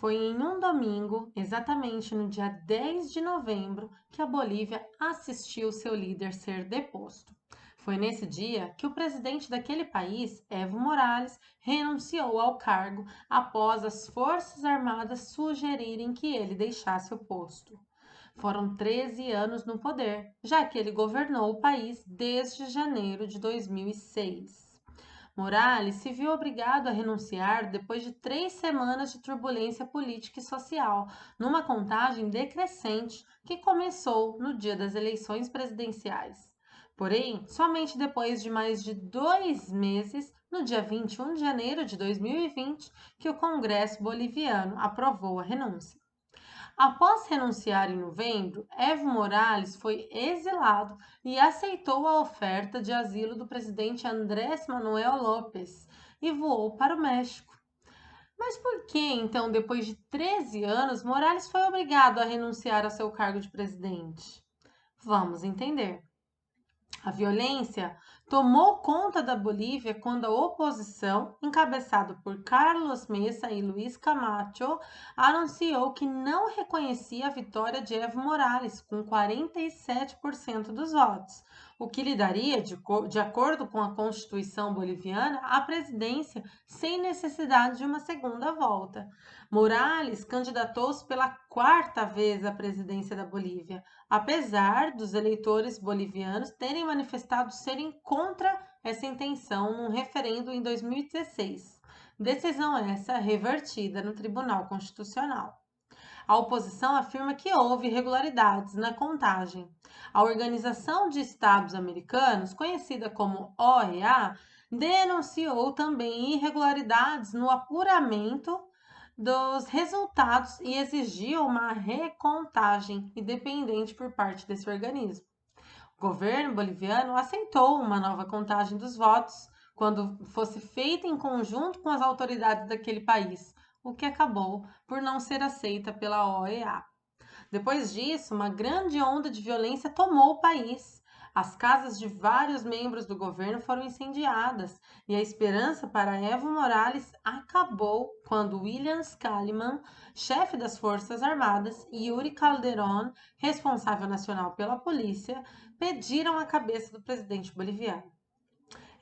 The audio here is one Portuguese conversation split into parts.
Foi em um domingo, exatamente no dia 10 de novembro, que a Bolívia assistiu seu líder ser deposto. Foi nesse dia que o presidente daquele país, Evo Morales, renunciou ao cargo após as Forças Armadas sugerirem que ele deixasse o posto. Foram 13 anos no poder, já que ele governou o país desde janeiro de 2006. Morales se viu obrigado a renunciar depois de 3 semanas de turbulência política e social, numa contagem decrescente que começou no dia das eleições presidenciais. Porém, somente depois de mais de 2 meses, no dia 21 de janeiro de 2020, que o Congresso boliviano aprovou a renúncia. Após renunciar em novembro, Evo Morales foi exilado e aceitou a oferta de asilo do presidente Andrés Manuel López e voou para o México. Mas por que, então, depois de 13 anos, Morales foi obrigado a renunciar ao seu cargo de presidente? Vamos entender. A violência tomou conta da Bolívia quando a oposição, encabeçada por Carlos Mesa e Luiz Camacho, anunciou que não reconhecia a vitória de Evo Morales, com 47% dos votos, o que lhe daria, de acordo com a Constituição boliviana, a presidência sem necessidade de uma segunda volta. Morales candidatou-se pela quarta vez à presidência da Bolívia, apesar dos eleitores bolivianos terem manifestado serem contra essa intenção num referendo em 2016. Decisão essa revertida no Tribunal Constitucional. A oposição afirma que houve irregularidades na contagem. A Organização de Estados Americanos, conhecida como OEA, denunciou também irregularidades no apuramento dos resultados e exigiu uma recontagem independente por parte desse organismo. O governo boliviano aceitou uma nova contagem dos votos quando fosse feita em conjunto com as autoridades daquele país, o que acabou por não ser aceita pela OEA. Depois disso, uma grande onda de violência tomou o país. As casas de vários membros do governo foram incendiadas e a esperança para Evo Morales acabou quando William Kaliman, chefe das Forças Armadas, e Yuri Calderón, responsável nacional pela polícia, pediram a cabeça do presidente boliviano.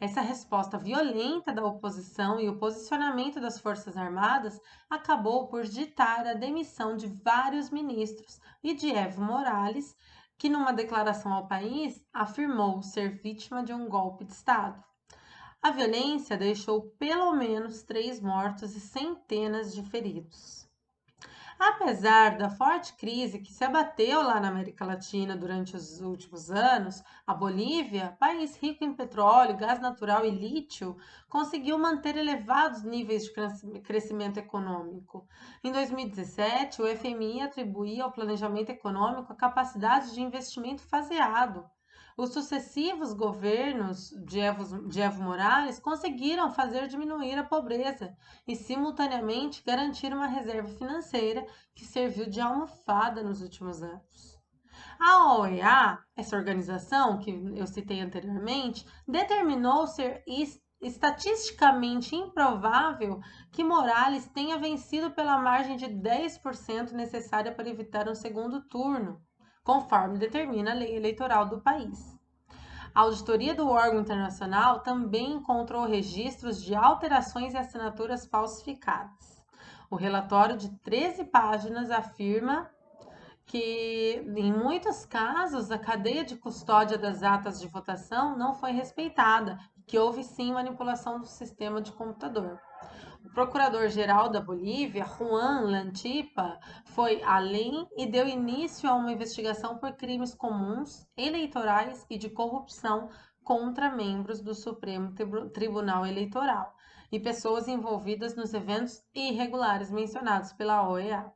Essa resposta violenta da oposição e o posicionamento das Forças Armadas acabou por ditar a demissão de vários ministros e de Evo Morales, que, numa declaração ao país, afirmou ser vítima de um golpe de Estado. A violência deixou pelo menos 3 mortos e centenas de feridos. Apesar da forte crise que se abateu lá na América Latina durante os últimos anos, a Bolívia, país rico em petróleo, gás natural e lítio, conseguiu manter elevados níveis de crescimento econômico. Em 2017, o FMI atribuía ao planejamento econômico a capacidade de investimento faseado. Os sucessivos governos de Evo Morales conseguiram fazer diminuir a pobreza e, simultaneamente, garantir uma reserva financeira que serviu de almofada nos últimos anos. A OEA, essa organização que eu citei anteriormente, determinou ser estatisticamente improvável que Morales tenha vencido pela margem de 10% necessária para evitar um segundo turno, conforme determina a lei eleitoral do país. A auditoria do órgão internacional também encontrou registros de alterações e assinaturas falsificadas. O relatório de 13 páginas afirma que, em muitos casos, a cadeia de custódia das atas de votação não foi respeitada, que houve sim manipulação do sistema de computador. O procurador-geral da Bolívia, Juan Lantipa, foi além e deu início a uma investigação por crimes comuns, eleitorais e de corrupção contra membros do Supremo Tribunal Eleitoral e pessoas envolvidas nos eventos irregulares mencionados pela OEA.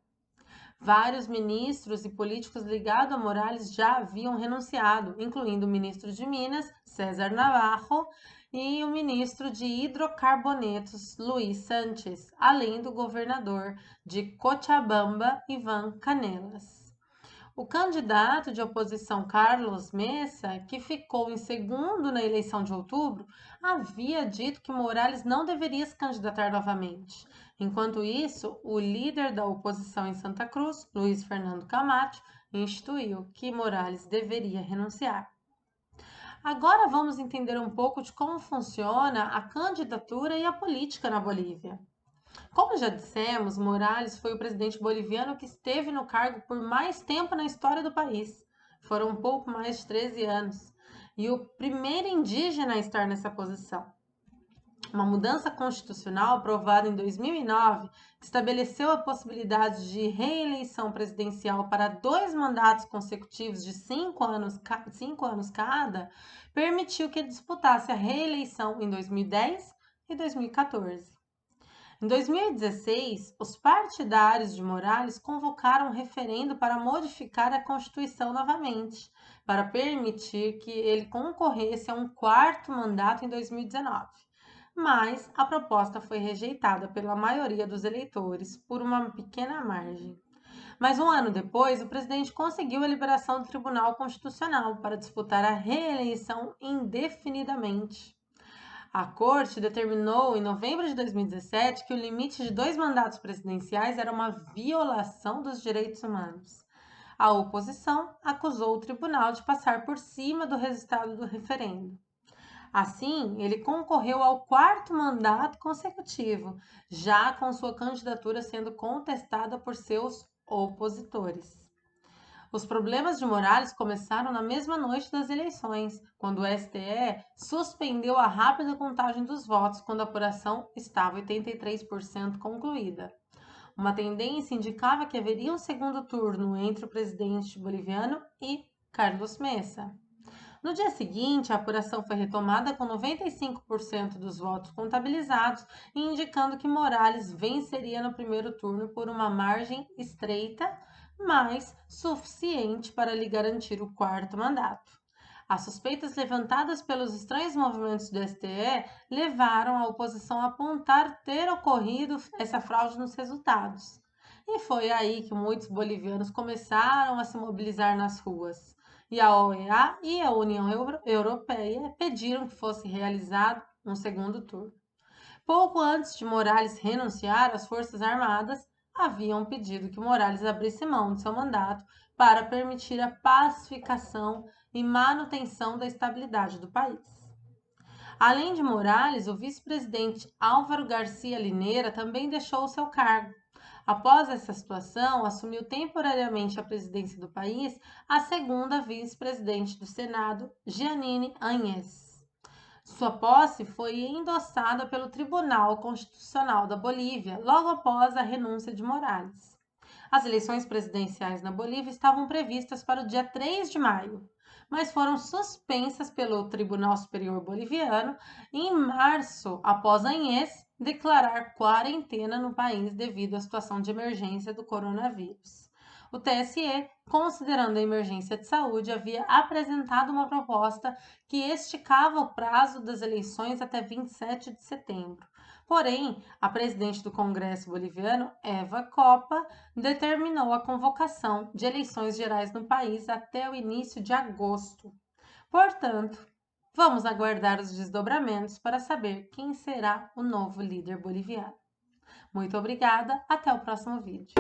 Vários ministros e políticos ligados a Morales já haviam renunciado, incluindo o ministro de Minas, César Navarro, e o ministro de Hidrocarbonetos, Luiz Sanches, além do governador de Cochabamba, Ivan Canelas. O candidato de oposição Carlos Mesa, que ficou em segundo na eleição de outubro, havia dito que Morales não deveria se candidatar novamente. Enquanto isso, o líder da oposição em Santa Cruz, Luiz Fernando Camacho, instituiu que Morales deveria renunciar. Agora vamos entender um pouco de como funciona a candidatura e a política na Bolívia. Como já dissemos, Morales foi o presidente boliviano que esteve no cargo por mais tempo na história do país. Foram um pouco mais de 13 anos. E o primeiro indígena a estar nessa posição. Uma mudança constitucional aprovada em 2009, que estabeleceu a possibilidade de reeleição presidencial para 2 mandatos consecutivos de 5 anos cada, permitiu que ele disputasse a reeleição em 2010 e 2014. Em 2016, os partidários de Morales convocaram um referendo para modificar a Constituição novamente, para permitir que ele concorresse a um 4º mandato em 2019. Mas a proposta foi rejeitada pela maioria dos eleitores por uma pequena margem. Mas um ano depois, o presidente conseguiu a liberação do Tribunal Constitucional para disputar a reeleição indefinidamente. A Corte determinou em novembro de 2017 que o limite de 2 mandatos presidenciais era uma violação dos direitos humanos. A oposição acusou o tribunal de passar por cima do resultado do referendo. Assim, ele concorreu ao 4º mandato consecutivo, já com sua candidatura sendo contestada por seus opositores. Os problemas de Morales começaram na mesma noite das eleições, quando o STE suspendeu a rápida contagem dos votos quando a apuração estava 83% concluída. Uma tendência indicava que haveria um segundo turno entre o presidente boliviano e Carlos Mesa. No dia seguinte, a apuração foi retomada com 95% dos votos contabilizados, indicando que Morales venceria no primeiro turno por uma margem estreita, mas suficiente para lhe garantir o 4º mandato. As suspeitas levantadas pelos estranhos movimentos do STE levaram a oposição a apontar ter ocorrido essa fraude nos resultados. E foi aí que muitos bolivianos começaram a se mobilizar nas ruas. E a OEA e a União Europeia pediram que fosse realizado um segundo turno. Pouco antes de Morales renunciar, as Forças Armadas haviam pedido que Morales abrisse mão de seu mandato para permitir a pacificação e manutenção da estabilidade do país. Além de Morales, o vice-presidente Álvaro Garcia Linera também deixou seu cargo. Após essa situação, assumiu temporariamente a presidência do país a segunda vice-presidente do Senado, Jeanine Áñez. Sua posse foi endossada pelo Tribunal Constitucional da Bolívia logo após a renúncia de Morales. As eleições presidenciais na Bolívia estavam previstas para o dia 3 de maio, mas foram suspensas pelo Tribunal Superior Boliviano em março, após Áñez declarar quarentena no país devido à situação de emergência do coronavírus. O TSE, considerando a emergência de saúde, havia apresentado uma proposta que esticava o prazo das eleições até 27 de setembro. Porém, a presidente do Congresso boliviano, Eva Copa, determinou a convocação de eleições gerais no país até o início de agosto. Portanto, vamos aguardar os desdobramentos para saber quem será o novo líder boliviano. Muito obrigada, até o próximo vídeo.